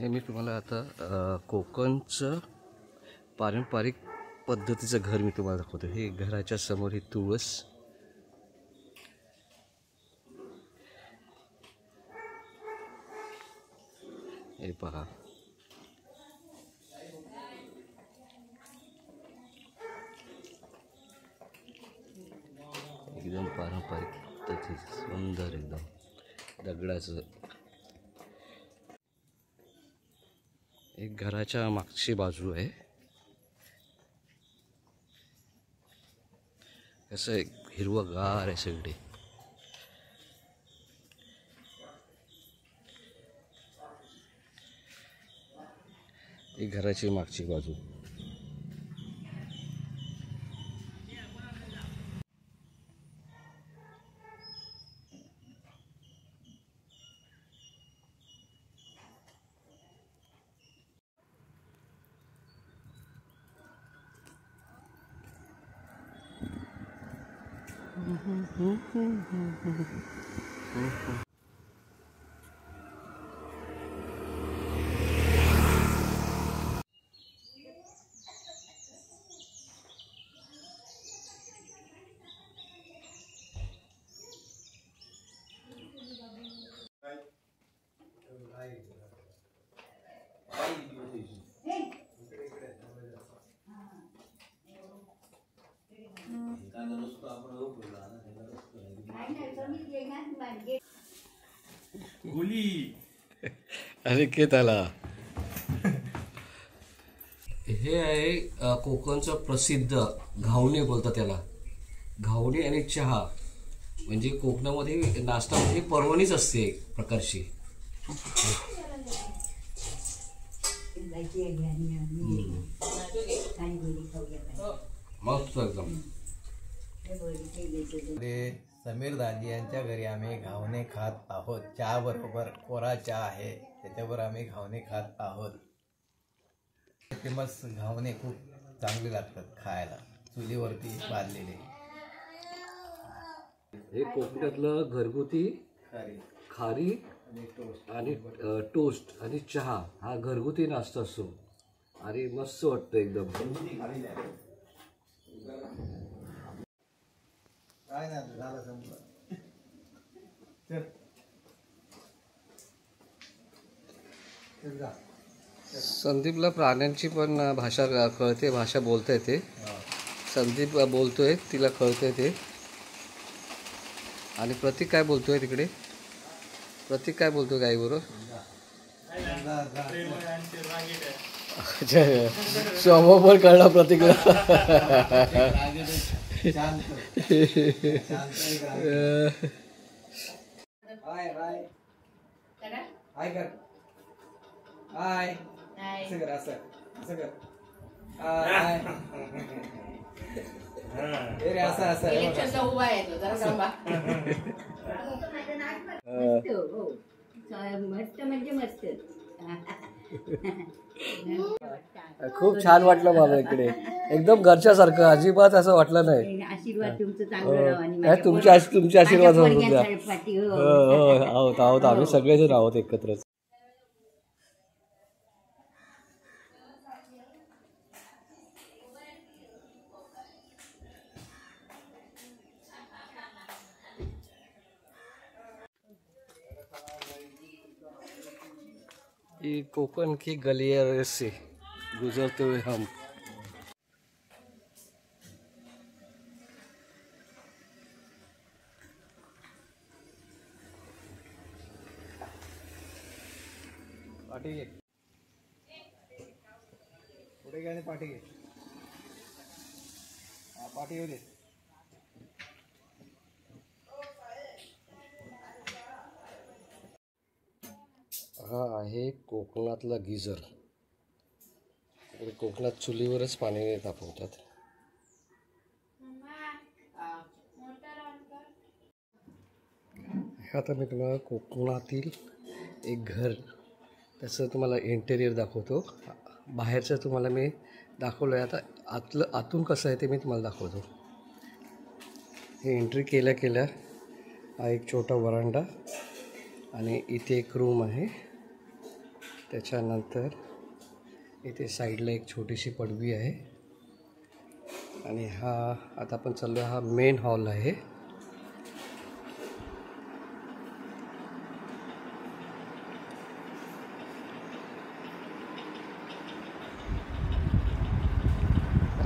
हे मी तुम्हाला आता कोकणचं पारंपरिक पद्धतीचं घर मी तुम्हाला दाखवतो। हे घराच्या समोर ही तुळस, हे पहा, एकदम पारंपरिक पद्धतीचं सुंदर एकदम दगडाचं। एक घराच्या मागची बाजू आहे, असं एक हिरवंगार आहे सगळे। एक घराची मागची बाजू। अरे के त्याला हे आहे कोकणचं प्रसिद्ध घावणे बोलतात त्याला। घावणे आणि चहा म्हणजे कोकणामध्ये नाश्ता म्हणजे पर्वणीच असते एक प्रकारची। मस्त एकदम। समीर दाजी यांच्या घरी आम्ही घावणे खात आहोत। चहा बरोबर कोरा चहा आहे, त्याच्यावर आम्ही घावणे खात आहोत। फेमस घावणे खूप चांगले लागतात खायला, चुलीवरती भाजलेले। हे कोकणातलं घरगुती खारी आणि टोस्ट आणि चहा हा घरगुती नाश्ता असतो आणि मस्त वाटतं एकदम। काय नाही झालं संपलं। संदीपला प्राण्यांची पण भाषा कळते, भाषा बोलता येते। संदीप बोलतोय, तिला कळतंय ते। आणि प्रतीक काय बोलतोय तिकडे? प्रतीक काय बोलतोय गाईबरोबर? स्वभाव पण कळला प्रतीकला। हाय असं कर, असं कर, हाय रे, असं असं इलेक्शनला उभा आहे तो, जरा थांबा। मस्त म्हणजे मस्त। खूप छान वाटलं मला इकडे, एकदम घरच्यासारखं, अजिबात असं वाटलं नाही। आशीर्वाद तुमचं चांगलं राहावं आणि तुमचे आशीर्वाद पाठी। आहोत आहोत आम्ही सगळेजण आहोत एकत्र। ये कोकण की गलियारे से गुजरते हुए हम। पाठी घे, पुढे घे, पाठी घे, पाठी येऊ दे। हा आहे कोकणातला गिझर। कोकणात चुलीवरच पाणी तापवतात। आता मी तुम्हाला कोकणातील एक घर, त्याचं तुम्हाला इंटेरियर दाखवतो। बाहेरचं तुम्हाला मी दाखवलं आहे, आता आतून कसं आहे ते मी तुम्हाला दाखवतो। हे एंट्री केल्या केल्या हा एक छोटा वरांडा आणि इथे एक रूम आहे त्याच्यानंतर इथे साईडला एक छोटीशी पडवी आहे आणि हा आता आपण चाललो हा मेन हॉल आहे.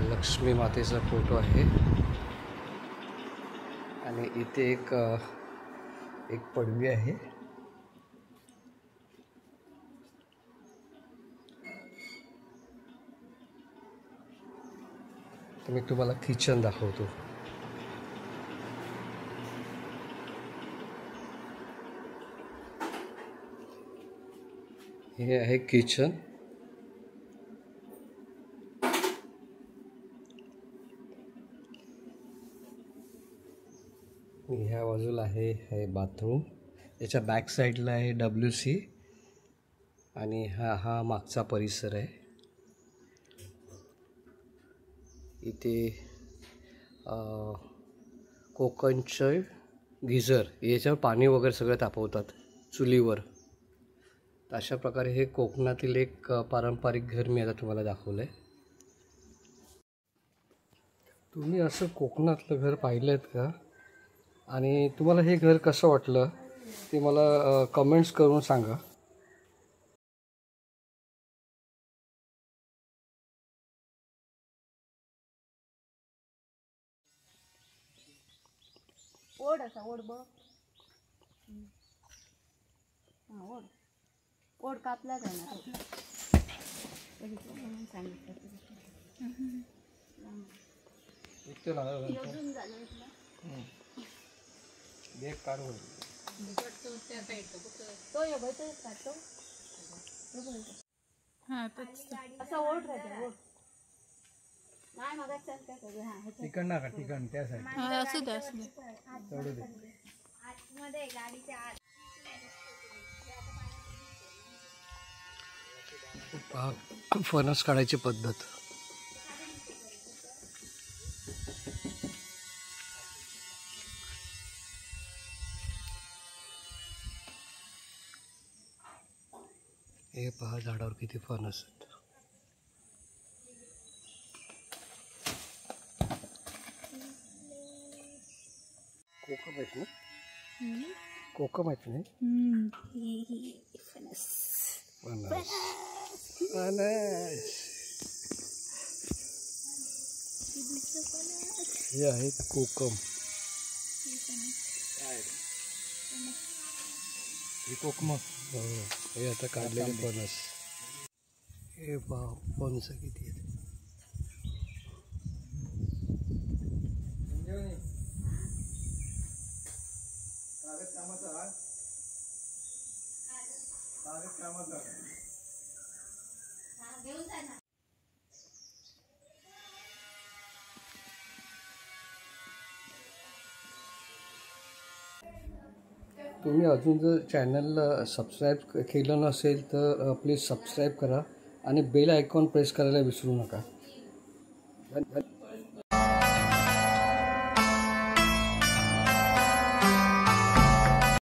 लक्ष्मी मातेचा फोटो आहे आणि इथे एक पडवी आहे. तर मी तुम्हाला किचन दाखवतो. हे आहे किचन. ह्या बाजूला आहे बाथरूम. याच्या बॅक साईडला आहे WC आणि हा मागचा परिसर आहे. इथे कोकणचं गिझर याच्यावर पाणी वगैरे सगळं तापवतात चुलीवर. अशा प्रकारे हे कोकणातील एक पारंपरिक घर मी आता तुम्हाला दाखवलं आहे. तुम्ही असं कोकणातलं घर पाहिलं आहेत का आणि तुम्हाला हे घर कसं वाटलं ते मला कमेंट्स करून सांगा. ओढ असा ओढ बघ. ओढ ओढ कापला जाणार म्हणून सांगितलं. असं ओढ राहते ओढ. नाही मग तिकडनं का तिकडनं त्या साईड असू दे असू दे. तेवढं दे. आतमध्ये गाडीच्या आत फणस काढायची पद्धत. हे पहा झाडावर किती फणस आहेत. कोकम आहेत ना? कोकम आहेत ना? फणस. हे आहेत कोकम. ही कोकम. हो हे आता काढलेले फणस. हे पहा फणस किती आहेत. तुम्ही अजून जर चॅनलला सबस्क्राईब केलं नसेल तर प्लीज सबस्क्राईब करा आणि बेल आयकॉन प्रेस करायला विसरू नका.